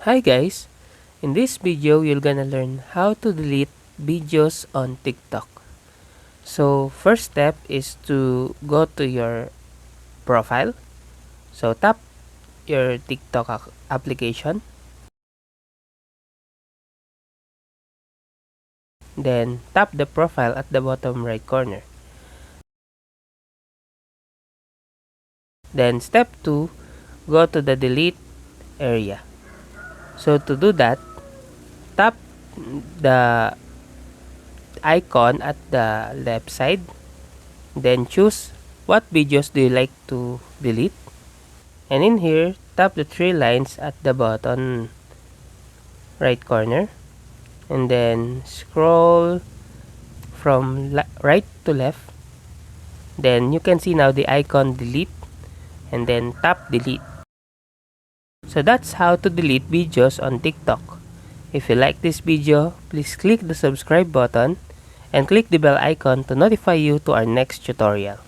Hi guys! In this video, you're gonna learn how to delete videos on TikTok. So, first step is to go to your profile. So, tap your TikTok application. Then, tap the profile at the bottom right corner. Then, step 2, go to the delete area. So, to do that, tap the icon at the left side. Then, choose what videos do you like to delete. And in here, tap the three lines at the bottom right corner and then scroll from right to left. Then you can see now the icon delete and then tap delete. So that's how to delete videos on TikTok. If you like this video, please click the subscribe button and click the bell icon to notify you to our next tutorial.